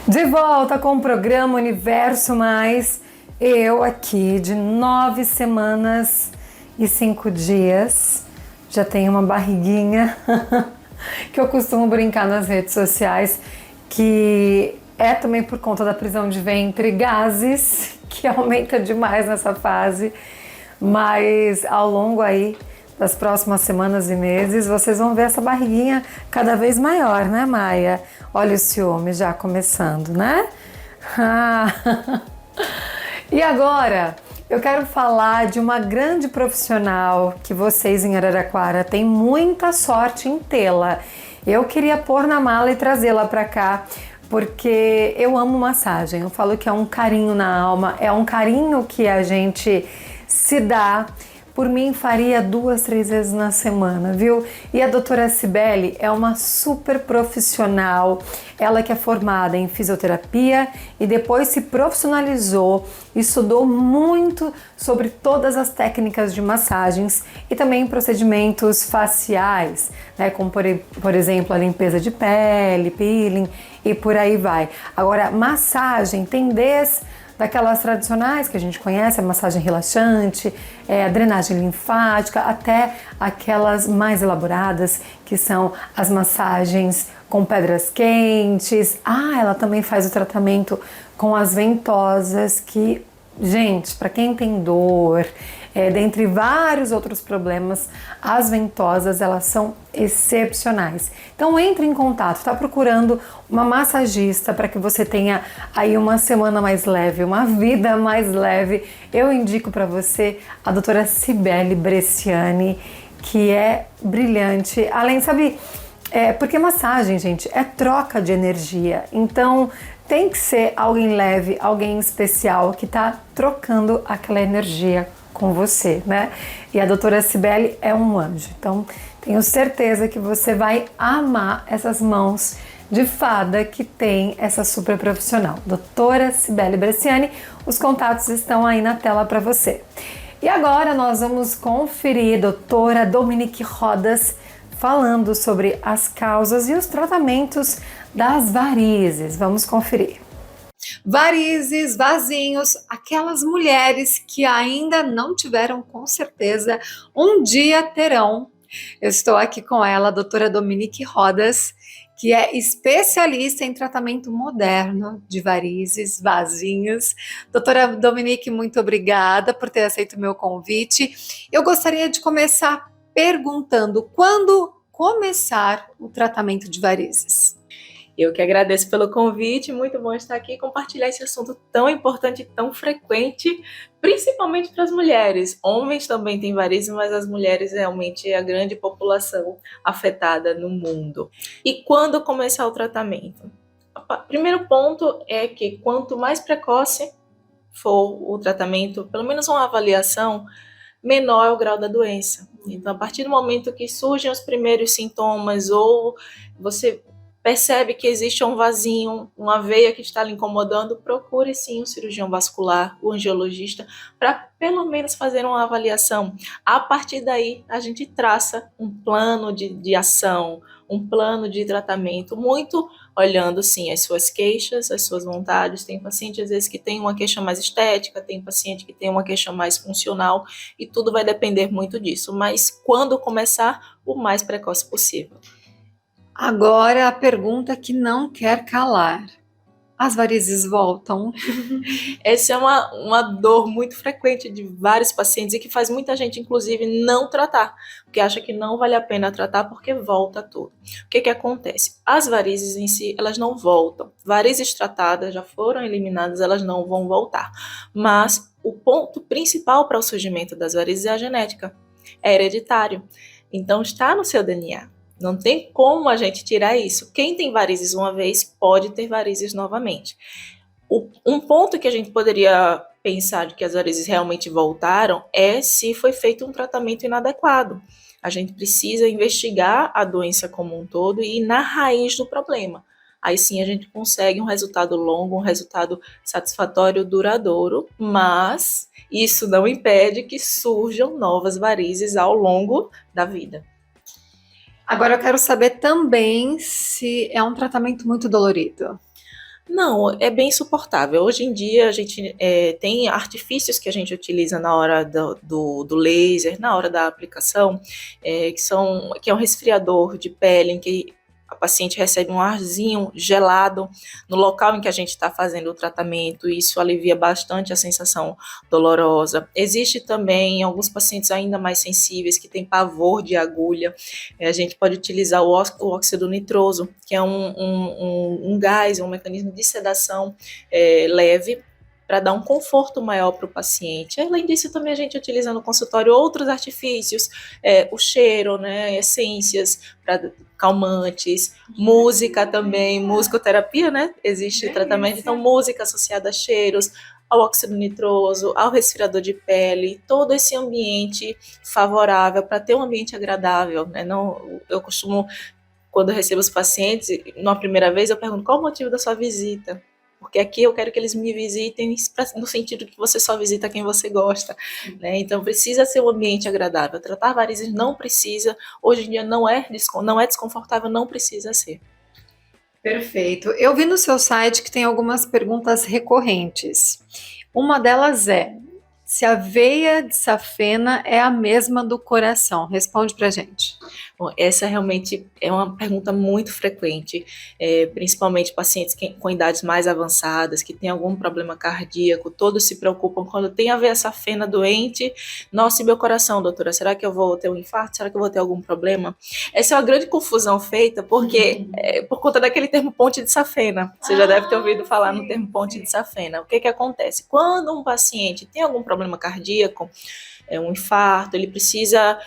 De volta com o programa Universo Mais, eu aqui de 9 semanas e 5 dias, já tenho uma barriguinha que eu costumo brincar nas redes sociais, que é também por conta da prisão de ventre, gases, que aumenta demais nessa fase, mas ao longo aí das próximas semanas e meses, vocês vão ver essa barriguinha cada vez maior, né, Maia? Olha o ciúme já começando, né? E agora, eu quero falar de uma grande profissional que vocês em Araraquara têm muita sorte em tê-la. Eu queria pôr na mala e trazê-la para cá, porque eu amo massagem. Eu falo que é um carinho na alma, é um carinho que a gente se dá. Por mim, faria 2, 3 vezes na semana, viu? E a doutora Cibele é uma super profissional, ela que é formada em fisioterapia e depois se profissionalizou, estudou muito sobre todas as técnicas de massagens e também procedimentos faciais, né? Como por exemplo a limpeza de pele, peeling e por aí vai. Agora, massagem tem daquelas tradicionais que a gente conhece, a massagem relaxante, a drenagem linfática, até aquelas mais elaboradas, que são as massagens com pedras quentes. Ela também faz o tratamento com as ventosas, que, gente, para quem tem dor, dentre vários outros problemas, as ventosas, elas são excepcionais. Então entre em contato, está procurando uma massagista para que você tenha aí uma semana mais leve, uma vida mais leve. Eu indico para você a doutora Cibele Bresciani, que é brilhante. Além, sabe, porque massagem, gente, é troca de energia. Então tem que ser alguém leve, alguém especial que está trocando aquela energia com você, né? E a doutora Cibele é um anjo. Então, tenho certeza que você vai amar essas mãos de fada que tem essa super profissional. Doutora Cibele Bresciani, os contatos estão aí na tela para você. E agora nós vamos conferir a doutora Dominique Rodas falando sobre as causas e os tratamentos das varizes. Vamos conferir. Varizes, vasinhos, aquelas mulheres que ainda não tiveram, com certeza, um dia terão. Eu estou aqui com ela, a doutora Dominique Rodas, que é especialista em tratamento moderno de varizes, vasinhos. Doutora Dominique, muito obrigada por ter aceito o meu convite. Eu gostaria de começar perguntando quando começar o tratamento de varizes. Eu que agradeço pelo convite, muito bom estar aqui e compartilhar esse assunto tão importante e tão frequente, principalmente para as mulheres. Homens também têm varizes, mas as mulheres realmente é a grande população afetada no mundo. E quando começar o tratamento? O primeiro ponto é que quanto mais precoce for o tratamento, pelo menos uma avaliação, menor é o grau da doença. Então, a partir do momento que surgem os primeiros sintomas ou você percebe que existe um vasinho, uma veia que está lhe incomodando, procure sim um cirurgião vascular, o angiologista, para pelo menos fazer uma avaliação. A partir daí, a gente traça um plano de ação, um plano de tratamento, muito olhando sim as suas queixas, as suas vontades. Tem paciente às vezes que tem uma queixa mais estética, tem paciente que tem uma queixa mais funcional, e tudo vai depender muito disso. Mas quando começar, o mais precoce possível. Agora a pergunta que não quer calar. As varizes voltam? Essa é uma dor muito frequente de vários pacientes e que faz muita gente, inclusive, não tratar, porque acha que não vale a pena tratar porque volta tudo. O que acontece? As varizes em si, elas não voltam. Varizes tratadas já foram eliminadas, elas não vão voltar. Mas o ponto principal para o surgimento das varizes é a genética, é hereditário. Então está no seu DNA. Não tem como a gente tirar isso. Quem tem varizes uma vez pode ter varizes novamente. Um ponto que a gente poderia pensar de que as varizes realmente voltaram é se foi feito um tratamento inadequado. A gente precisa investigar a doença como um todo e ir na raiz do problema. Aí sim a gente consegue um resultado longo, um resultado satisfatório, duradouro, mas isso não impede que surjam novas varizes ao longo da vida. Agora eu quero saber também se é um tratamento muito dolorido. Não, é bem suportável. Hoje em dia a gente tem artifícios que a gente utiliza na hora do laser, na hora da aplicação, que é um resfriador de pele, em que a paciente recebe um arzinho gelado no local em que a gente está fazendo o tratamento, e isso alivia bastante a sensação dolorosa. Existe também alguns pacientes ainda mais sensíveis que têm pavor de agulha. A gente pode utilizar o óxido nitroso, que é um gás, um mecanismo de sedação leve, para dar um conforto maior para o paciente. Além disso, também a gente utiliza no consultório outros artifícios, o cheiro, né, essências para calmantes, música também, musicoterapia, né? Existe tratamento, então música associada a cheiros, ao óxido nitroso, ao resfriador de pele, todo esse ambiente favorável para ter um ambiente agradável, né? Não, eu costumo, quando eu recebo os pacientes, na primeira vez eu pergunto qual o motivo da sua visita. Porque aqui eu quero que eles me visitem no sentido que você só visita quem você gosta, né? Então precisa ser um ambiente agradável. Tratar varizes não precisa, hoje em dia não é desconfortável, não precisa ser. Perfeito. Eu vi no seu site que tem algumas perguntas recorrentes. Uma delas é: se a veia de safena é a mesma do coração? Responde pra gente. Bom, essa realmente é uma pergunta muito frequente, principalmente pacientes com idades mais avançadas, que têm algum problema cardíaco, todos se preocupam quando tem a veia safena doente. Nossa, e meu coração, doutora, será que eu vou ter um infarto? Será que eu vou ter algum problema? Essa é uma grande confusão feita, porque por conta daquele termo ponte de safena. Você já deve ter ouvido falar no termo ponte de safena. O que acontece? Quando um paciente tem algum problema cardíaco, um infarto, ele precisa,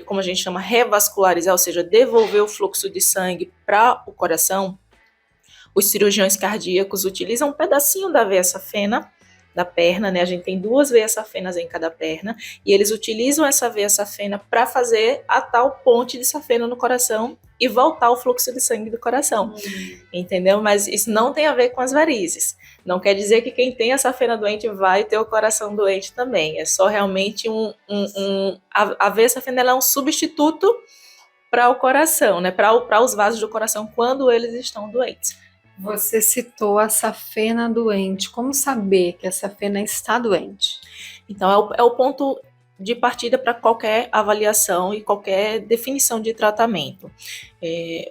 como a gente chama, revascularizar, ou seja, devolver o fluxo de sangue para o coração. Os cirurgiões cardíacos utilizam um pedacinho da veia safena da perna, né? A gente tem 2 veias safenas em cada perna, e eles utilizam essa veia safena para fazer a tal ponte de safena no coração e voltar o fluxo de sangue do coração, entendeu? Mas isso não tem a ver com as varizes. Não quer dizer que quem tem a safena doente vai ter o coração doente também. É só realmente a veia safena ela é um substituto para o coração, né? Para os vasos do coração quando eles estão doentes. Você citou a safena doente. Como saber que a safena está doente? Então, é o ponto de partida para qualquer avaliação e qualquer definição de tratamento.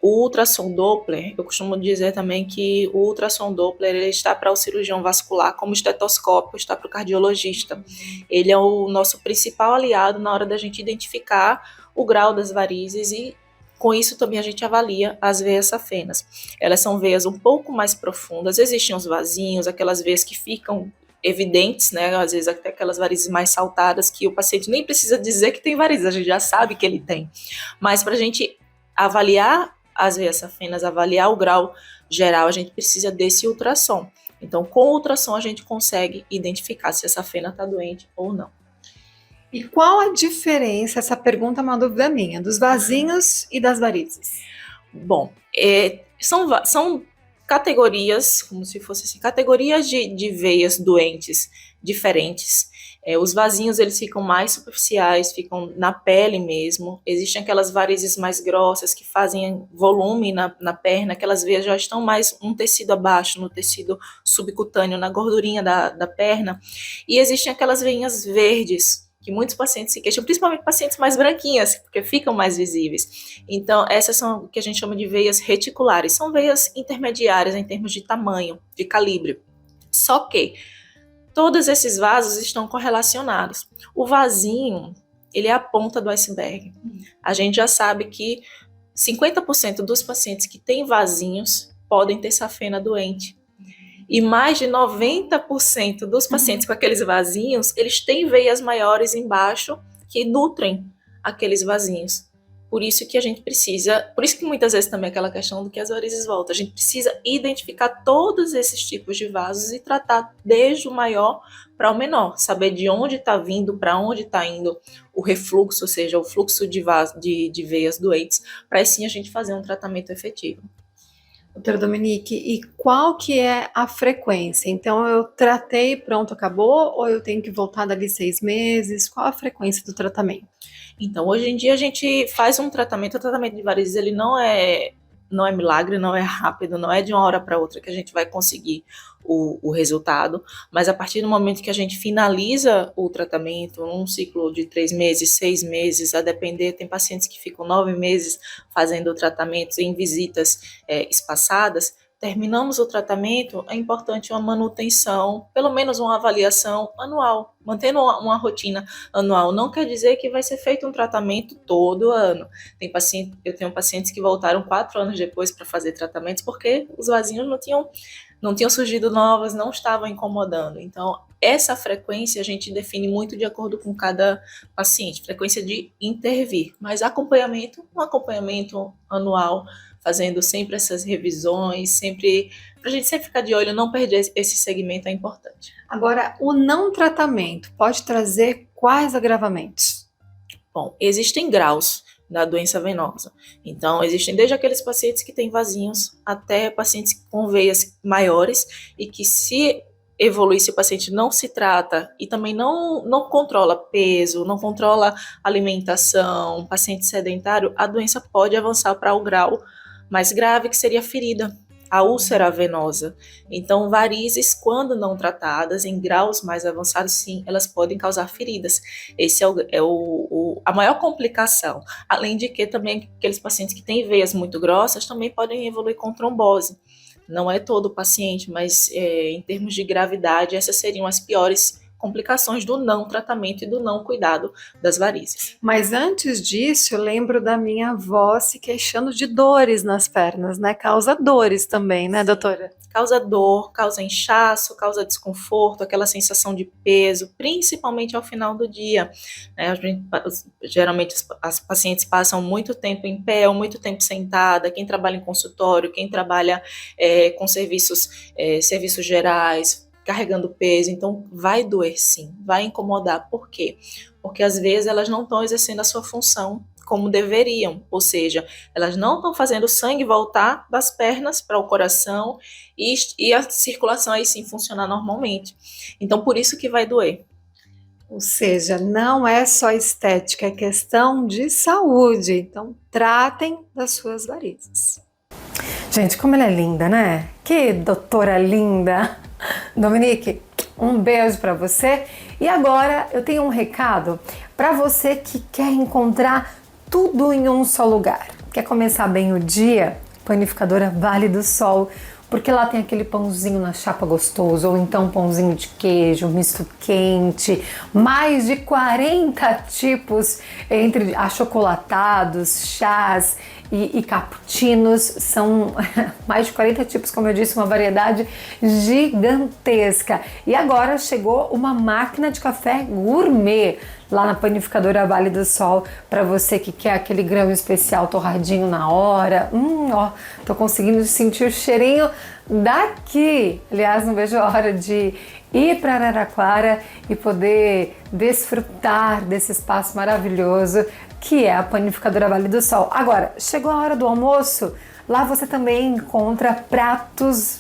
O ultrassom Doppler, eu costumo dizer também que o ultrassom Doppler ele está para o cirurgião vascular, como o estetoscópio está para o cardiologista. Ele é o nosso principal aliado na hora da gente identificar o grau das varizes, e com isso também a gente avalia as veias safenas. Elas são veias um pouco mais profundas, existem os vasinhos, aquelas veias que ficam evidentes, né? Às vezes até aquelas varizes mais saltadas que o paciente nem precisa dizer que tem varizes, a gente já sabe que ele tem. Mas para a gente avaliar as veias safenas, avaliar o grau geral, a gente precisa desse ultrassom. Então, com o ultrassom a gente consegue identificar se a safena está doente ou não. E qual a diferença, essa pergunta é uma dúvida minha, dos vasinhos e das varizes? Bom, são categorias, como se fossem assim, categorias de veias doentes diferentes. Os vasinhos eles ficam mais superficiais, ficam na pele mesmo. Existem aquelas varizes mais grossas que fazem volume na perna, aquelas veias já estão mais um tecido abaixo, no tecido subcutâneo, na gordurinha da perna. E existem aquelas veinhas verdes, que muitos pacientes se queixam, principalmente pacientes mais branquinhas, porque ficam mais visíveis. Então, essas são o que a gente chama de veias reticulares. São veias intermediárias em termos de tamanho, de calibre. Só que todos esses vasos estão correlacionados. O vasinho, ele é a ponta do iceberg. A gente já sabe que 50% dos pacientes que têm vasinhos podem ter safena doente. E mais de 90% dos pacientes com aqueles vasinhos, eles têm veias maiores embaixo que nutrem aqueles vasinhos. Por isso que a gente precisa, por isso que muitas vezes também aquela questão do que as varizes voltam, a gente precisa identificar todos esses tipos de vasos e tratar desde o maior para o menor, saber de onde está vindo, para onde está indo o refluxo, ou seja, o fluxo de veias doentes, para assim a gente fazer um tratamento efetivo. Doutora Dominique, e qual que é a frequência? Então, eu tratei, pronto, acabou? Ou eu tenho que voltar dali 6 meses? Qual a frequência do tratamento? Então, hoje em dia a gente faz um tratamento, o tratamento de varizes ele não é não é milagre, não é rápido, não é de uma hora para outra que a gente vai conseguir o resultado, mas a partir do momento que a gente finaliza o tratamento, um ciclo de 3 meses, 6 meses, a depender, tem pacientes que ficam 9 meses fazendo o tratamento em visitas espaçadas. Terminamos o tratamento, é importante uma manutenção, pelo menos uma avaliação anual, mantendo uma rotina anual. Não quer dizer que vai ser feito um tratamento todo ano. Eu tenho pacientes que voltaram 4 anos depois para fazer tratamentos porque os vasinhos não tinham surgido novas, não estavam incomodando. Então, essa frequência a gente define muito de acordo com cada paciente, frequência de intervir, mas um acompanhamento anual, fazendo sempre essas revisões, sempre para a gente sempre ficar de olho, não perder esse segmento é importante. Agora, o não tratamento pode trazer quais agravamentos? Bom, existem graus da doença venosa. Então, existem desde aqueles pacientes que têm vasinhos até pacientes com veias maiores e que se evoluir, se o paciente não se trata e também não controla peso, não controla alimentação, paciente sedentário, a doença pode avançar para o grau mais grave, que seria a ferida, a úlcera venosa. Então, varizes, quando não tratadas, em graus mais avançados, sim, elas podem causar feridas. Esse é a maior complicação. Além de que também aqueles pacientes que têm veias muito grossas também podem evoluir com trombose. Não é todo paciente, mas em termos de gravidade, essas seriam as piores complicações do não tratamento e do não cuidado das varizes. Mas antes disso, eu lembro da minha avó se queixando de dores nas pernas, né? Causa dores também, né, doutora? Causa dor, causa inchaço, causa desconforto, aquela sensação de peso, principalmente ao final do dia. Geralmente as pacientes passam muito tempo em pé ou muito tempo sentada, quem trabalha em consultório, quem trabalha com serviços gerais, carregando peso, então vai doer sim, vai incomodar. Por quê? Porque às vezes elas não estão exercendo a sua função como deveriam, ou seja, elas não estão fazendo o sangue voltar das pernas para o coração e a circulação aí sim funcionar normalmente. Então por isso que vai doer. Ou seja, não é só estética, é questão de saúde. Então tratem das suas varizes. Gente, como ela é linda, né? Que doutora linda! Dominique, um beijo para você. E agora eu tenho um recado para você que quer encontrar tudo em um só lugar. Quer começar bem o dia? Panificadora Vale do Sol, porque lá tem aquele pãozinho na chapa gostoso, ou então pãozinho de queijo, misto quente, mais de 40 tipos entre achocolatados, chás e cappuccinos, são mais de 40 tipos, como eu disse, uma variedade gigantesca. E agora chegou uma máquina de café gourmet lá na Panificadora Vale do Sol, para você que quer aquele grão especial torradinho na hora. Ó, tô conseguindo sentir o cheirinho daqui. Aliás, não vejo a hora de ir para Araraquara e poder desfrutar desse espaço maravilhoso que é a Panificadora Vale do Sol. Agora, chegou a hora do almoço, lá você também encontra pratos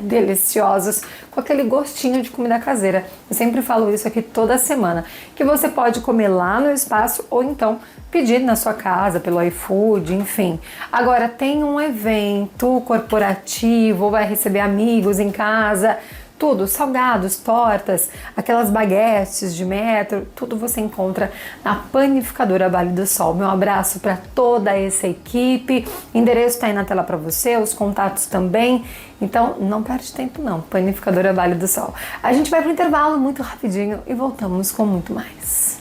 deliciosos, com aquele gostinho de comida caseira. Eu sempre falo isso aqui toda semana, que você pode comer lá no espaço ou então pedir na sua casa, pelo iFood, enfim. Agora, tem um evento corporativo, vai receber amigos em casa, tudo, salgados, tortas, aquelas baguetes de metro, tudo você encontra na Panificadora Vale do Sol. Meu abraço para toda essa equipe, o endereço está aí na tela para você, os contatos também, então não perde tempo não, Panificadora Vale do Sol. A gente vai para o intervalo muito rapidinho e voltamos com muito mais.